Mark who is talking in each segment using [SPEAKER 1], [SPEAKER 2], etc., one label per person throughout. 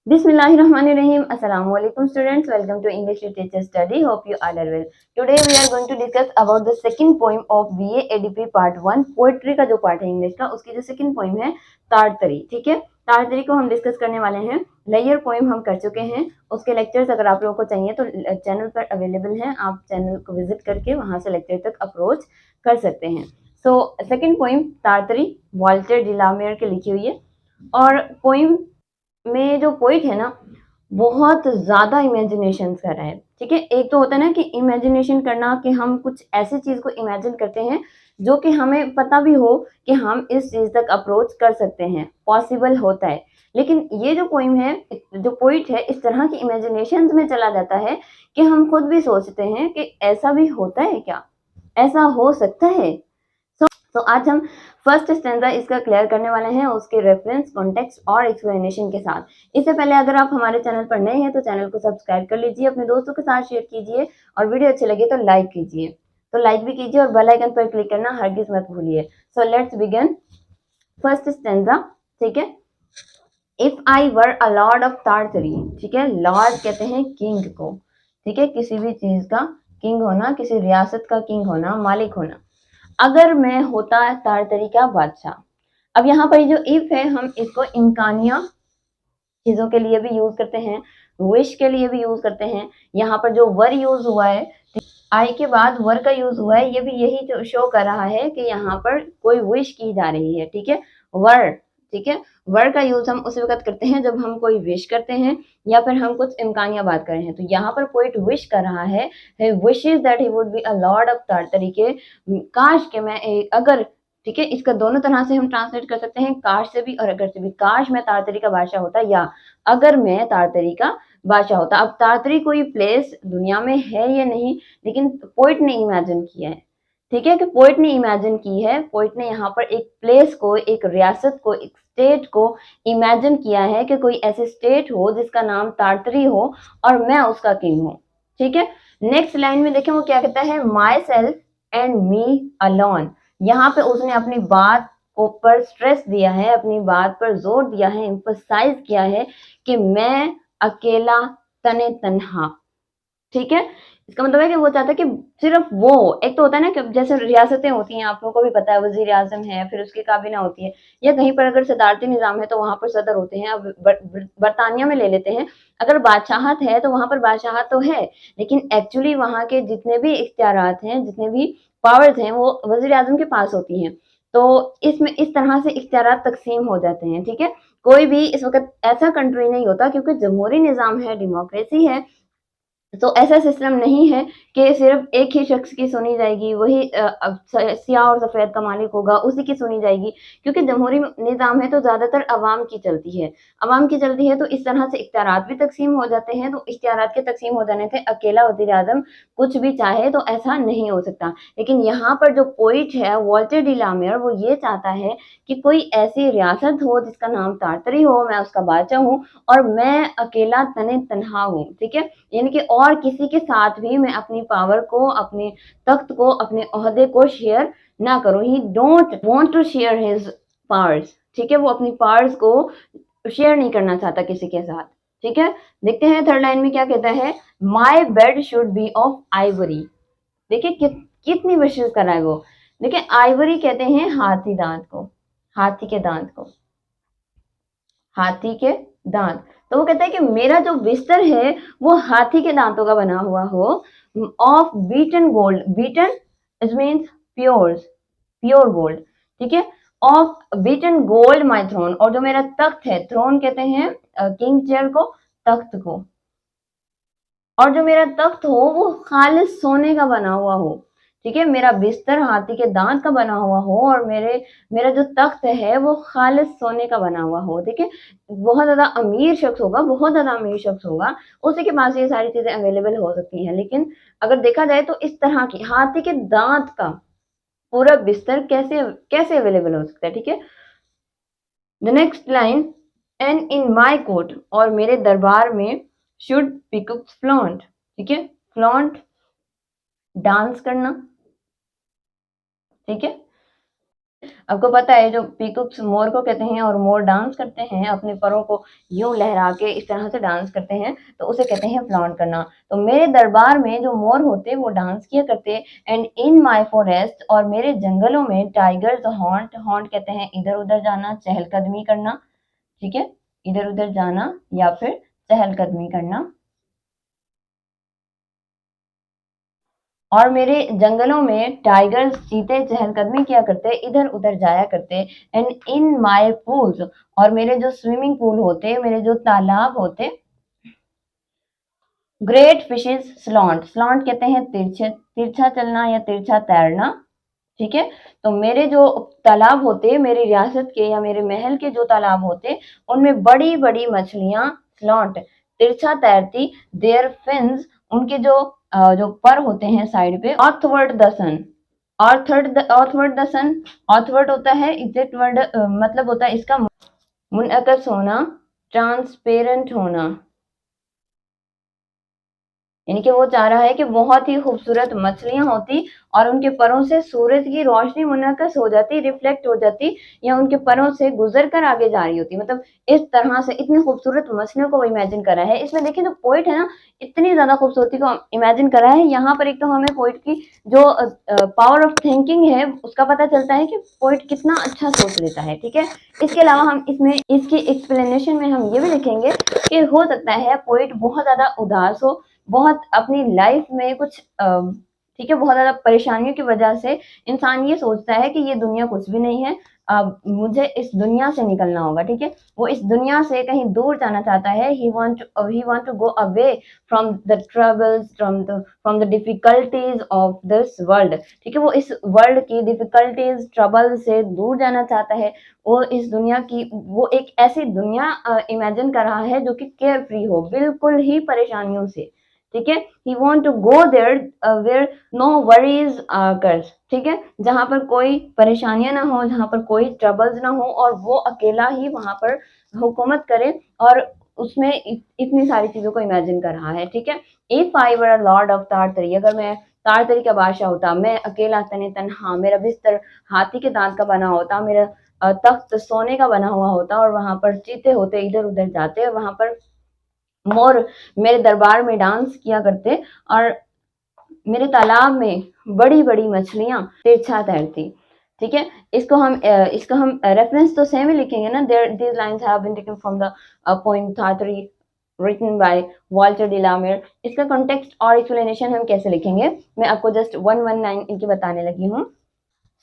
[SPEAKER 1] Bismillahirrahmanirrahim. Assalamu alaikum students. Welcome to English Literature Study. Hope you all are well. Today we are going to discuss about the second poem of BA ADP Part 1. Poetry का जो part है English का, उसकी जो second poem है ताड़तरी. ठीक है, ताड़तरी को हम डिस्कस करने वाले हैं. लेयर पोएम हम कर चुके हैं. उसके लेक्चर्स अगर आप लोगों को चाहिए तो चैनल पर अवेलेबल हैं. आप चैनल को विजिट करके वहां से लेक्चर तक अप्रोच कर सकते हैं. सो सेकंड पोएम ताड़तरी वॉल्टर डिलामेयर की लिखी हुई है. और पोएम में जो पोइट है ना, बहुत ज़्यादा इमेजिनेशन कर रहा है. ठीक है, एक तो होता है ना कि इमेजिनेशन करना, कि हम कुछ ऐसी चीज़ को इमेजिन करते हैं जो कि हमें पता भी हो कि हम इस चीज़ तक अप्रोच कर सकते हैं, पॉसिबल होता है. लेकिन ये जो पोइम है, जो पोइट है, इस तरह की इमेजिनेशन में चला जाता है कि हम खुद भी सोचते हैं कि ऐसा भी होता है क्या, ऐसा हो सकता है. तो आज हम फर्स्ट स्टैंजा इसका क्लियर करने वाले हैं, उसके रेफरेंस, कॉन्टेक्स्ट और एक्सप्लेनेशन के साथ. इससे पहले अगर आप हमारे चैनल पर नए हैं तो चैनल को सब्सक्राइब कर लीजिए, अपने दोस्तों के साथ शेयर कीजिए और वीडियो अच्छी लगे तो लाइक कीजिए. तो लाइक भी कीजिए और बेल आइकन पर क्लिक करना हरगिज मत भूलिए. So let's begin first stanza. ठीक है, if I were a lord of Tartary. ठीक है, लॉर्ड कहते हैं किंग को. ठीक है, किसी भी चीज का किंग होना, किसी रियासत का किंग होना, मालिक होना. अगर मैं होता ताड़तरी का बादशाह. अब यहाँ पर जो इफ है, हम इसको इम्कानिया चीजों के लिए भी यूज करते हैं, विश के लिए भी यूज करते हैं. यहाँ पर जो वर यूज हुआ है, आई के बाद वर का यूज हुआ है, ये भी यही जो शो कर रहा है कि यहाँ पर कोई विश की जा रही है. ठीक है, वर. ठीक है, वर का यूज हम उस वक्त करते हैं जब हम कोई विश करते हैं या फिर हम कुछ इम्कानिया बात कर रहे हैं. तो यहाँ पर पोइट विश कर रहा है, wishes that he would be a lord of Tartary के, काश के मैं अगर. ठीक है, इसका दोनों तरह से हम ट्रांसलेट कर सकते हैं, काश से भी और अगर से भी. काश मैं ताड़तरी का बादशाह होता, या अगर मैं ताड़तरी का बादशाह होता. अब ताड़तरी कोई प्लेस दुनिया में है या नहीं, लेकिन पोइट ने इमेजिन किया है. ठीक है, कि पोइट ने इमेजिन की है. पोइट ने यहाँ पर एक प्लेस को, एक रियासत को, एक स्टेट को इमेजिन किया है कि कोई ऐसे स्टेट हो जिसका नाम ताड़तरी हो और मैं उसका किंग हूँ. ठीक है, नेक्स्ट लाइन में देखें वो क्या कहता है, my self and me alone. यहाँ पे उसने अपनी बात को पर स्ट्रेस दिया है, अपनी बात पर जोर दिया है, एम्फसाइज किया है कि मैं अकेला तने तन्हा. ठीक है, इसका मतलब है कि वो चाहता है कि सिर्फ वो. एक तो होता है ना कि जैसे रियासतें होती हैं, आप लोगों को भी पता है, वजीर आजम है, फिर उसकी काबीना होती है, या कहीं पर अगर सदारती निजाम है तो वहां पर सदर होते हैं. अब बरतानिया में ले लेते हैं, अगर बादशाहत है तो वहां पर बादशाहत तो है, लेकिन एक्चुअली वहां के जितने भी इख्तियारात हैं, जितने भी पावर्स हैं, वो वजीर आजम के पास होती हैं. तो इसमें इस तरह से इख्तियारात तकसीम हो जाते हैं. ठीक है, कोई भी इस वक्त ऐसा कंट्री नहीं होता, क्योंकि जमहूरी निजाम है, डेमोक्रेसी है, तो ऐसा सिस्टम नहीं है कि सिर्फ एक ही शख्स की सुनी जाएगी, वही सियाह और सफ़ेद का मालिक होगा, उसी की सुनी जाएगी. क्योंकि जमहूरी निज़ाम है तो ज़्यादातर अवाम की चलती है. अवाम की चलती है तो इस तरह से इख्तियारात भी तकसीम हो जाते हैं. तो इख्तियारात के तकसीम हो जाने से अकेला वज़ीर आज़म कुछ भी चाहे तो ऐसा नहीं हो सकता. लेकिन यहाँ पर जो पोइट है वॉल्टर डी लामेयर, वो ये चाहता है कि कोई ऐसी रियासत हो जिसका नाम ताड़तरी हो, मैं उसका बादशाह हूँ और मैं अकेला तने तन्हा हूँ. ठीक है, यानी कि और किसी के साथ भी मैं अपनी पावर को, अपने तख्त को, अपने ओहदे को शेयर ना करूं. He don't want to share his powers. ठीक है, वो अपनी पावर्स को शेयर नहीं करना चाहता किसी के साथ. ठीक है, देखते हैं थर्ड लाइन में क्या कहता है, my bed should be of Ivory. देखिए कितनी विशेष करा है वो. देखिए, आइवरी कहते हैं हाथी दांत को, हाथी के दांत को, हाथी के दांत. तो वो कहता है कि मेरा जो बिस्तर है वो हाथी के दांतों का बना हुआ हो, of beaten gold. Beaten it means pure, pure gold. ठीक है, of beaten gold my throne. और जो मेरा तख्त है, थ्रोन कहते हैं किंग चेयर को, तख्त को. और जो मेरा तख्त हो वो खालिस सोने का बना हुआ हो. ठीक है, मेरा बिस्तर हाथी के दांत का बना हुआ हो और मेरा जो तख्त है वो खालिस सोने का बना हुआ हो. ठीक है, बहुत ज्यादा अमीर शख्स होगा, बहुत ज्यादा अमीर शख्स होगा, उसी के पास ये सारी चीजें अवेलेबल हो सकती हैं. लेकिन अगर देखा जाए तो इस तरह की हाथी के दांत का पूरा बिस्तर कैसे कैसे अवेलेबल हो सकता है. ठीक है, the next line, and in my court, और मेरे दरबार में शुड पीकॉक्स फ्लॉन्ट. ठीक है, फ्लॉन्ट डांस करना. ठीक है, आपको पता है जो पीकॉक्स मोर को कहते हैं और मोर डांस करते हैं अपने परों को यूं लहरा के इस तरह से डांस करते हैं तो उसे कहते हैं फ्लॉन्ट करना। तो मेरे दरबार में जो मोर होते वो डांस किया करते। एंड इन माय फॉरेस्ट और मेरे जंगलों में टाइगर्स हॉन्ट, हॉन्ट कहते हैं इधर उधर जाना, चहलकदमी करना, ठीक है, इधर उधर जाना या फिर चहलकदमी करना। और मेरे जंगलों में टाइगर्स, चीते चहलकदमी किया करते, इधर उधर जाया करते। एंड इन माय पूल्स और मेरे जो स्विमिंग पूल होते, मेरे जो तालाब होते, ग्रेट फिशेस स्लॉन्ट, स्लॉन्ट कहते हैं तिरछे, तिरछा चलना या तिरछा तैरना, ठीक है। तो मेरे जो तालाब होते, मेरी रियासत के या मेरे महल के जो तालाब होते, उनमें बड़ी बड़ी मछलियां स्लॉन्ट तिरछा तैरती। देयर फिन्स, उनके जो जो पर होते हैं साइड पे, earthward the sun, earthward the sun, earthward होता है एग्जैक्ट वर्ड, मतलब होता है इसका मुनअकस होना, ट्रांसपेरेंट होना, यानी कि वो चाह रहा है कि बहुत ही खूबसूरत मछलियां होती और उनके परों से सूरज की रोशनी मुनक्कस हो जाती, रिफ्लेक्ट हो जाती या उनके परों से गुजर कर आगे जा रही होती। मतलब इस तरह से इतनी खूबसूरत मछलियों को वो इमेजिन करा है। इसमें देखिए जो पोइट है ना, इतनी ज्यादा खूबसूरती को इमेजिन करा है। यहाँ पर एक तो हमें पोइट की जो पावर ऑफ थिंकिंग है उसका पता चलता है कि पोइट कितना अच्छा सोच लेता है, ठीक है। इसके अलावा हम इसमें इसकी एक्सप्लेनेशन में हम ये भी लिखेंगे कि हो सकता है पोइट बहुत ज्यादा उदास हो, बहुत अपनी लाइफ में कुछ ठीक है, बहुत ज़्यादा परेशानियों की वजह से इंसान ये सोचता है कि ये दुनिया कुछ भी नहीं है, मुझे इस दुनिया से निकलना होगा, ठीक है। वो इस दुनिया से कहीं दूर जाना चाहता है। He want to go away from the troubles, from the difficulties of this world, ठीक है। वो इस वर्ल्ड की डिफिकल्टीज, ट्रबल से दूर जाना चाहता है। वो इस दुनिया की, वो एक ऐसी दुनिया इमेजिन कर रहा है जो कि केयर फ्री हो, बिल्कुल ही परेशानियों से, ठीक है। He want to go there where no worries curse, ठीक है, जहां पर कोई परेशानियां ना हो, जहां पर कोई ट्रबल्स ना हो और वो अकेला ही वहां पर हुकूमत करे और उसमें इतनी सारी चीजों को इमेजिन कर रहा है, ठीक है। If I were a lord of Tartary, अगर मैं तारतरी का बादशाह होता, मैं अकेला तने तनहा, मेरा बिस्तर हाथी के दांत का बना होता, मेरा तख्त सोने का बना हुआ होता और वहां पर चीते होते इधर उधर जाते और वहां पर मोर मेरे दरबार में डांस किया करते और मेरे तालाब में बड़ी बड़ी मछलियां तिरछा तैरती, ठीक है। इसको हम रेफरेंस तो सेम ही लिखेंगे ना, there these lines have been taken from the poem Tartary written by Walter de la Mare. इसका कॉन्टेक्स्ट और एक्सप्लेनेशन हम कैसे लिखेंगे, मैं आपको जस्ट 119 इनकी बताने लगी हूँ।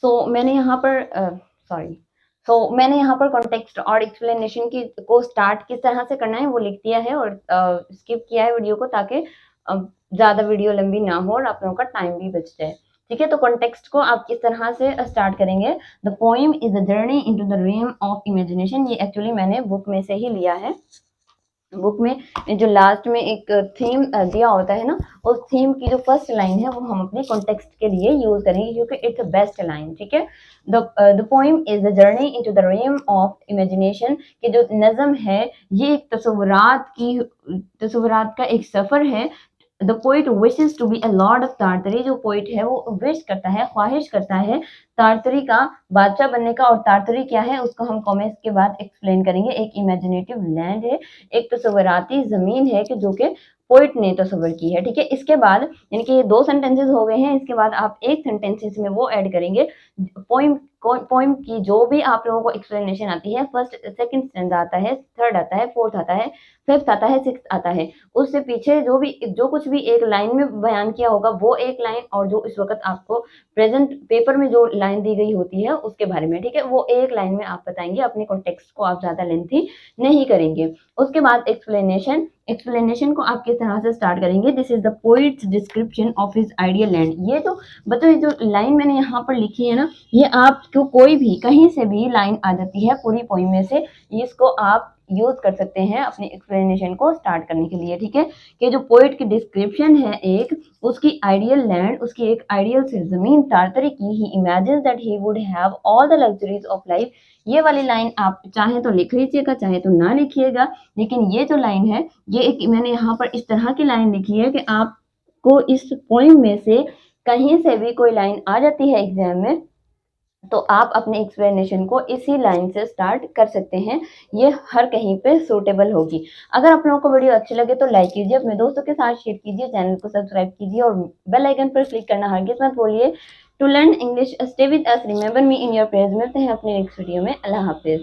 [SPEAKER 1] सो मैंने यहाँ पर सॉरी सो मैंने यहाँ पर कॉन्टेक्स्ट और एक्सप्लेनेशन की को स्टार्ट किस तरह से करना है वो लिख दिया है और स्किप किया है वीडियो को, ताकि ज़्यादा वीडियो लंबी ना हो और आप लोगों का टाइम भी बच जाए, ठीक है। तो कॉन्टेक्स्ट को आप किस तरह से स्टार्ट करेंगे, the poem is a journey into the realm of imagination. ये एक्चुअली मैंने बुक में से ही लिया है। बुक में जो लास्ट में एक थीम दिया होता है ना, उस थीम की जो फर्स्ट लाइन है वो हम अपने कॉन्टेक्स्ट के लिए यूज करेंगे क्योंकि इट्स बेस्ट लाइन, ठीक है। The poem is the journey into the realm of imagination, कि जो नज़म है ये एक तसव्वुरात का एक सफर है। The poet wishes to be a lord of Tartary, जो पोइट है वो विश करता है, ख्वाहिश करता है तारतरी का बादशाह बनने का। और तारतरी क्या है उसको हम कॉमेंट्स के बाद एक्सप्लेन करेंगे। एक इमेजिनेटिव लैंड है, एक तस्वराती जमीन है कि जो कि पोइट ने तस्वर की है, ठीक है। इसके बाद यानी कि ये 2 सेंटेंसेस हो गए हैं, इसके बाद आप एक सेंटेंसेस में वो ऐड करेंगे पोइम की जो भी आप लोगों को एक्सप्लेनेशन आती है। फर्स्ट सेकंड स्टैंजा आता है, थर्ड आता है, फोर्थ आता है, फिफ्थ आता है, सिक्स्थ आता है। उससे पीछे जो कुछ भी एक लाइन में बयान किया होगा वो एक लाइन, और जो इस वक्त आपको प्रेजेंट पेपर में जो लाइन दी गई होती है उसके बारे में, ठीक है, वो एक लाइन में आप बताएंगे। अपने कॉन्टेक्स्ट को आप ज्यादा लेंथी नहीं करेंगे। उसके बाद एक्सप्लेनेशन को आप किस तरह से स्टार्ट करेंगे, this is the poets description of his ideal land. ये जो बताओ, जो लाइन मैंने यहाँ पर लिखी है ना, ये आपको कोई भी कहीं से भी लाइन आ जाती है पूरी पोइम में से, इसको आप यूज कर सकते हैं अपने एक्सप्लेनेशन को स्टार्ट करने के लिए, ठीक है। कि जो पोइट की डिस्क्रिप्शन है एक, उसकी आइडियल लैंड, उसकी एक आइडियल से जमीन तारतरी की, he imagines that he would have all the luxuries of life. ये वाली लाइन आप चाहे तो लिख लीजिएगा, चाहे तो ना लिखिएगा, लेकिन ये जो लाइन है ये एक मैंने यहाँ पर इस तरह की लाइन लिखी है कि आपको इस पोइम में से कहीं से भी कोई लाइन आ जाती है एग्जाम में तो आप अपने एक्सप्लेनेशन को इसी लाइन से स्टार्ट कर सकते हैं, ये हर कहीं पे सूटेबल होगी। अगर आप लोगों को वीडियो अच्छी लगे तो लाइक कीजिए, अपने दोस्तों के साथ शेयर कीजिए, चैनल को सब्सक्राइब कीजिए और बेल आइकन पर क्लिक करना हरगिज़ मत भूलिए। To learn English stay with us, remember me in your prayers. मिलते हैं अपने नेक्स्ट वीडियो में। अल्लाह हाफिज़।